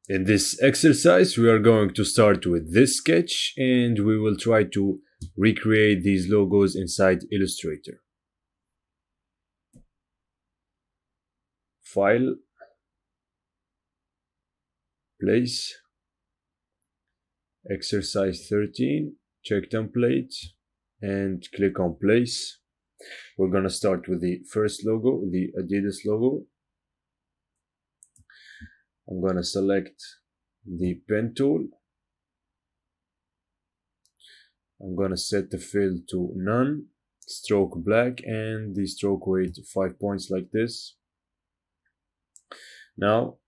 In this exercise, we are going to start with this sketch and we will try to recreate these logos inside Illustrator. File, place, exercise 13, check template, and click on place. We're going to start with the first logo, the Adidas logo. I'm going to select the pen tool. I'm going to set the fill to none, stroke black, and the stroke weight 5 points like this. Now,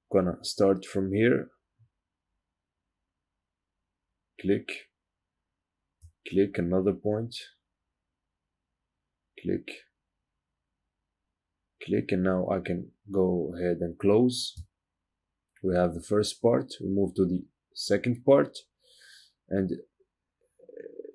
I'm gonna start from here. Click another point. Click, and now I can go ahead and close. We have the first part. We move to the second part, and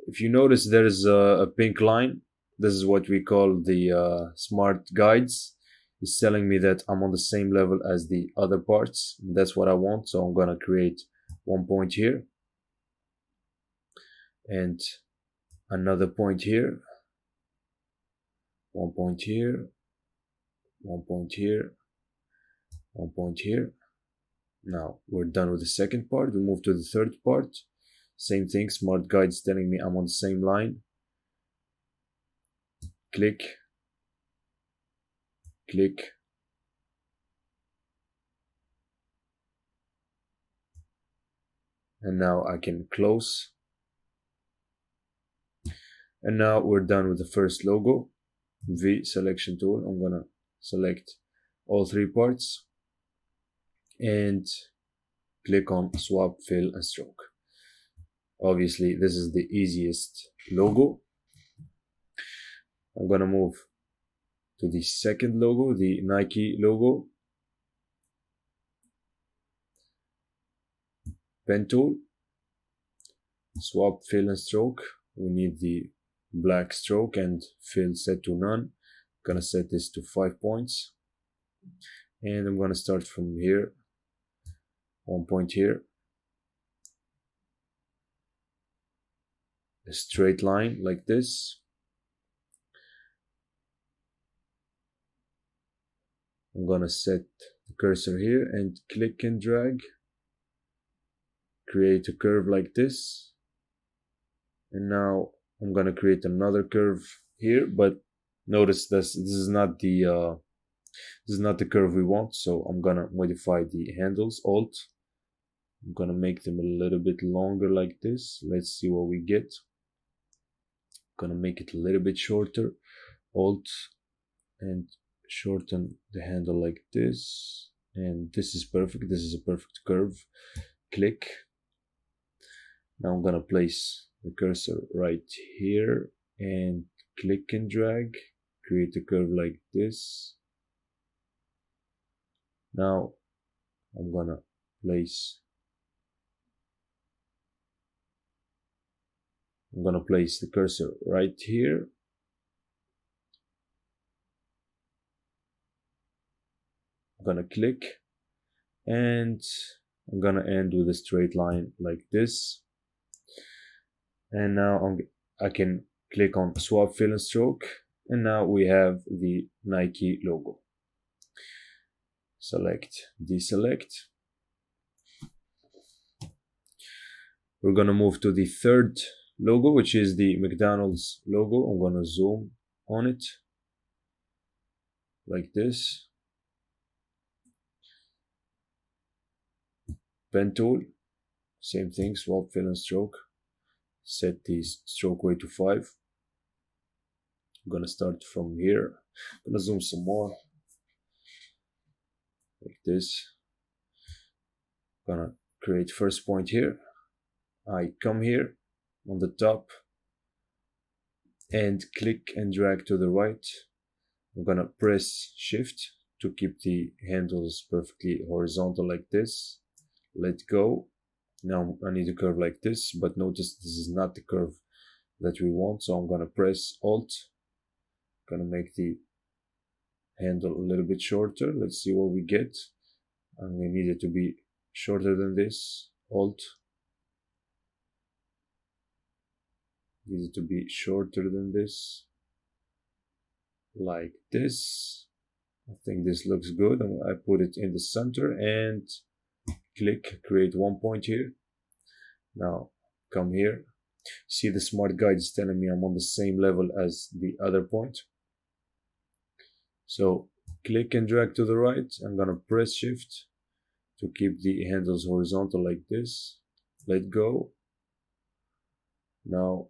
if you notice, there is a pink line. This is what we call the smart guides. It's telling me that I'm on the same level as the other parts. That's what I want, so I'm gonna create 1 point here and another point here, 1 point here, 1 point here, 1 point here. Now we're done with the second part. We move to the third part. Same thing, smart guides telling me I'm on the same line. Click, and now I can close. And now we're done with the first logo. V selection tool. I'm gonna select all 3 parts and click on swap, fill, and stroke. Obviously, this is the easiest logo. I'm gonna move to the second logo, the Nike logo. Pen tool, swap, fill, and stroke. We need the black stroke and fill set to none. I'm gonna set this to 5 points. And I'm gonna start from here, 1 point here. A straight line like this. I'm gonna set the cursor here and click and drag. Create a curve like this. And now I'm gonna create another curve here, but notice this is not the curve we want, so I'm gonna modify the handles. Alt. I'm gonna make them a little bit longer like this. Let's see what we get. Gonna make it a little bit shorter. Alt and shorten the handle like this, and this is perfect. This is a perfect curve. Click. Now I'm gonna place the cursor right here and click and drag, create a curve like this. Now I'm gonna place the cursor right here. I'm gonna click and I'm gonna end with a straight line like this. And now I can click on swap, fill, and stroke, and now we have the Nike logo. Select, deselect. We're gonna move to the third logo, which is the McDonald's logo. I'm gonna zoom on it like this. Pen tool, same thing, swap, fill, and stroke. Set the stroke weight to 5. I'm gonna start from here. I'm gonna zoom some more like this. I'm gonna create first point here. I come here on the top and click and drag to the right. I'm gonna press shift to keep the handles perfectly horizontal like this. Let go. Now I need a curve like this, but notice this is not the curve that we want, so I'm gonna press Alt. Gonna make the handle a little bit shorter. Let's see what we get. and we need it to be shorter than this. Alt, need it to be shorter than this, like this. I think this looks good, and I put it in the center and click create one point here. Now come here, see the smart guide is telling me I'm on the same level as the other point. So click and drag to the right. I'm gonna press shift to keep the handles horizontal like this. Let go. Now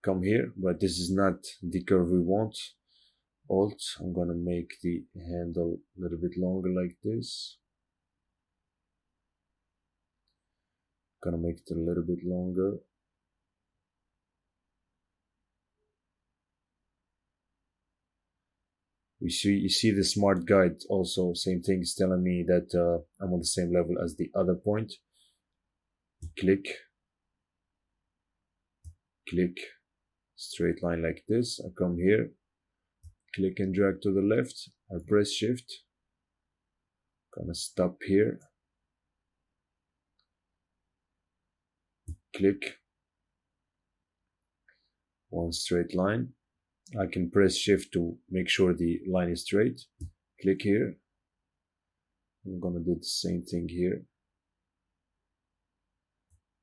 come here, but this is not the curve we want. Alt, I'm gonna make the handle a little bit longer like this. Gonna make it a little bit longer. You see the smart guide also, same thing, is telling me that I'm on the same level as the other point. Click, straight line like this. I come here, click and drag to the left. I press shift. Gonna stop here. Click. One straight line. I can press shift to make sure the line is straight. Click here. I'm gonna do the same thing here.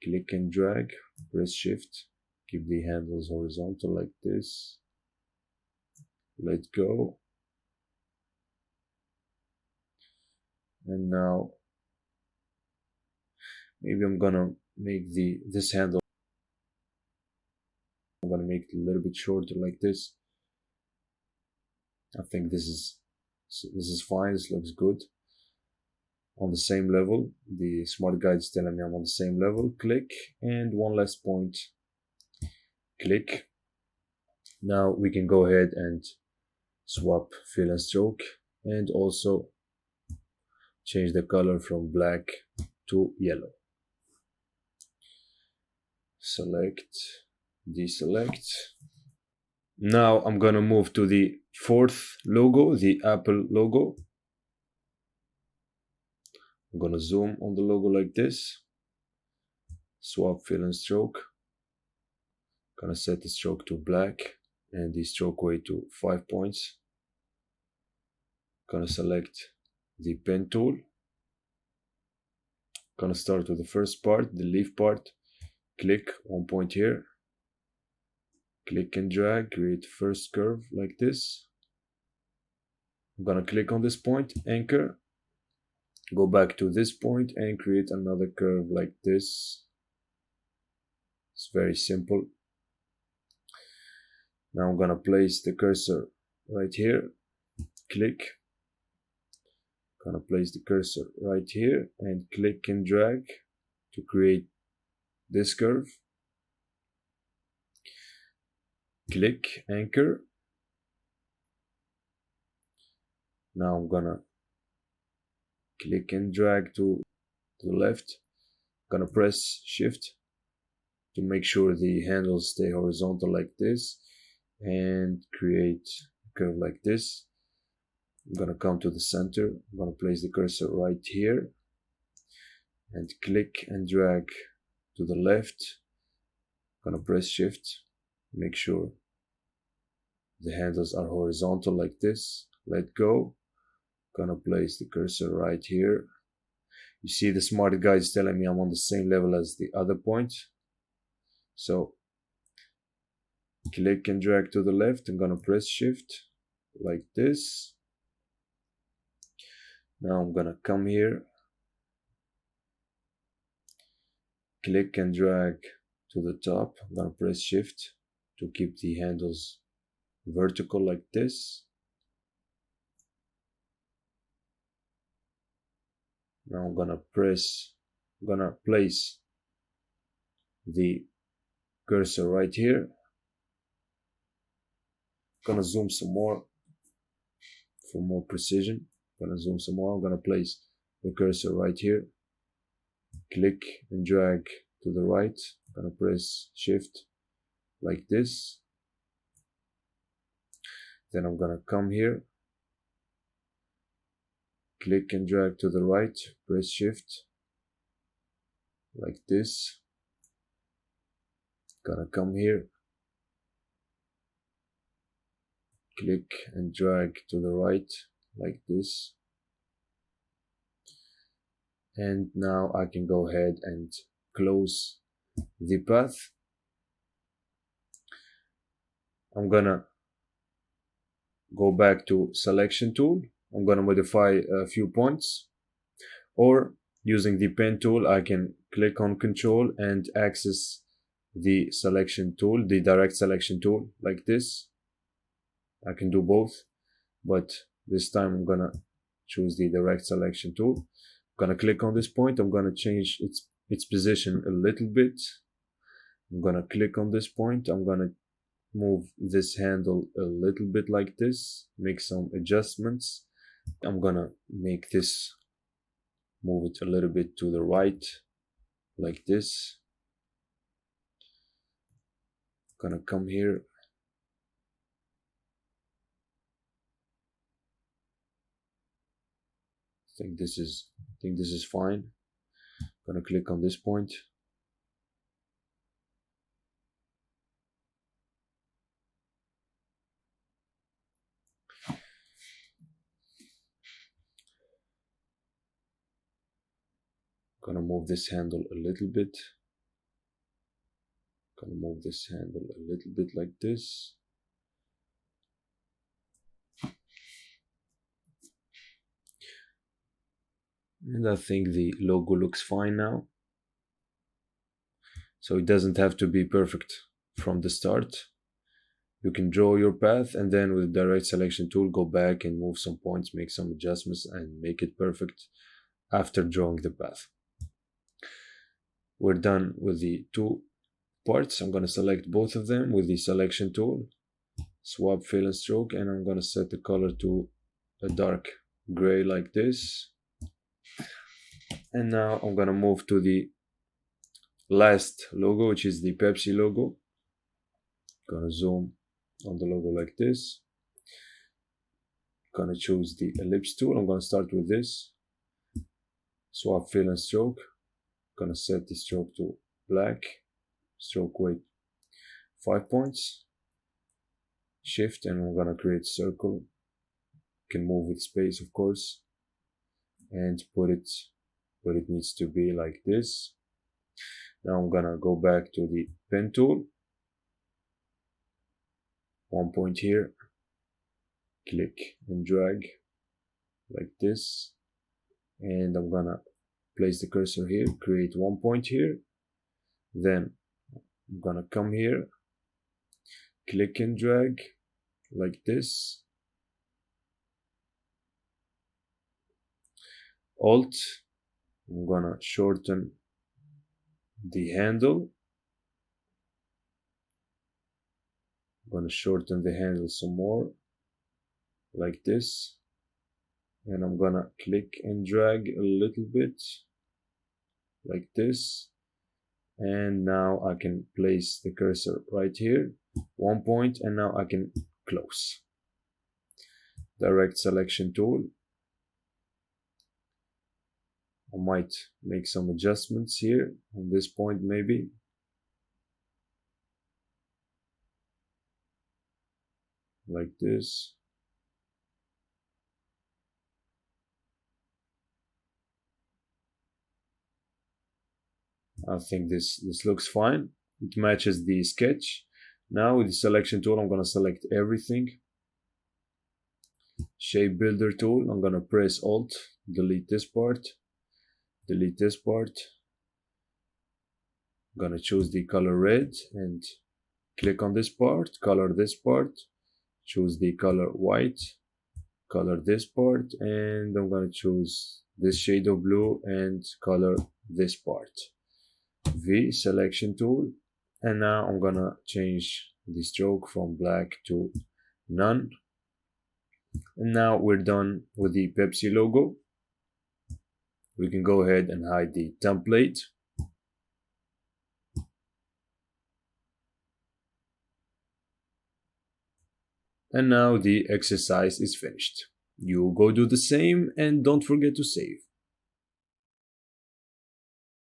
Click and drag, press shift, keep the handles horizontal like this. Let go. And now maybe I'm gonna make this handle, I'm gonna make it a little bit shorter like this. I think this is fine. This looks good. On the same level, the smart guide is telling me I'm on the same level. Click, and one last point. Click. Now we can go ahead and swap fill and stroke, and also change the color from black to yellow. Select, deselect. Now I'm gonna move to the fourth logo, the Apple logo. I'm gonna zoom on the logo like this. Swap fill and stroke. Gonna set the stroke to black and the stroke weight to 5 points. Gonna select the pen tool. Gonna start with the first part, the leaf part. Click one point here. Click and drag, create first curve like this. I'm gonna click on this point, anchor. Go back to this point and create another curve like this. It's very simple. Now I'm gonna place the cursor right here. Click. Gonna place the cursor right here and click and drag to create this curve. Click, anchor. Now I'm gonna click and drag to the left. Gonna press shift to make sure the handles stay horizontal like this and create a curve like this. I'm gonna come to the center. I'm gonna place the cursor right here and click and drag to the left. I'm gonna press shift, make sure the handles are horizontal like this. Let go. Gonna place the cursor right here. You see the smart guide is telling me I'm on the same level as the other point. So click and drag to the left. I'm gonna press shift like this. Now I'm gonna come here, click and drag to the top. I'm gonna press shift to keep the handles vertical like this. Now I'm gonna place the cursor right here. Gonna zoom some more for more precision. Gonna zoom some more. I'm gonna place the cursor right here. Click and drag to the right. Gonna press shift like this. Then I'm gonna come here, click and drag to the right, press shift like this. Gonna come here, click and drag to the right like this. And now I can go ahead and close the path. I'm gonna go back to selection tool. I'm gonna modify a few points, or using the pen tool I can click on control and access the selection tool, the direct selection tool like this. I can do both, but this time I'm gonna choose the direct selection tool. I'm gonna click on this point. I'm gonna change its position a little bit. I'm gonna click on this point. I'm gonna move this handle a little bit like this, make some adjustments. I'm gonna make this, move it a little bit to the right like this. Gonna come here, I think this is fine. Gonna click on this point. Gonna move this handle a little bit. Gonna move this handle a little bit like this. And I think the logo looks fine now. So it doesn't have to be perfect from the start. You can draw your path and then with the direct selection tool go back and move some points, make some adjustments and make it perfect after drawing the path. We're done with the two parts. I'm going to select both of them with the selection tool, swap fill and stroke, and I'm going to set the color to a dark gray like this. And now I'm going to move to the last logo, which is the Pepsi logo. Gonna zoom on the logo like this. Gonna choose the ellipse tool. I'm gonna start with this. Swap fill and stroke. Gonna set the stroke to black. Stroke weight 5 points. Shift, and I'm gonna create a circle. Can move with space, of course, and put it where it needs to be like this. Now I'm gonna go back to the pen tool. 1 point here. Click and drag like this, and I'm gonna place the cursor here, create 1 point here. Then I'm gonna come here, click and drag like this. Alt, I'm gonna shorten the handle. I'm gonna shorten the handle some more like this, and I'm gonna click and drag a little bit like this. And now I can place the cursor right here, 1 point, and now I can close. Direct selection tool. I might make some adjustments here on this point maybe. Like this. I think this looks fine. It matches the sketch. Now with the selection tool, I'm gonna select everything. Shape builder tool, I'm gonna press Alt, delete this part, delete this part. I'm gonna choose the color red and click on this part, color this part, choose the color white, color this part, and I'm gonna choose this shade of blue and color this part. V selection tool, and now I'm gonna change the stroke from black to none. And now we're done with the Pepsi logo. We can go ahead and hide the template. And now the exercise is finished. You go do the same and don't forget to save.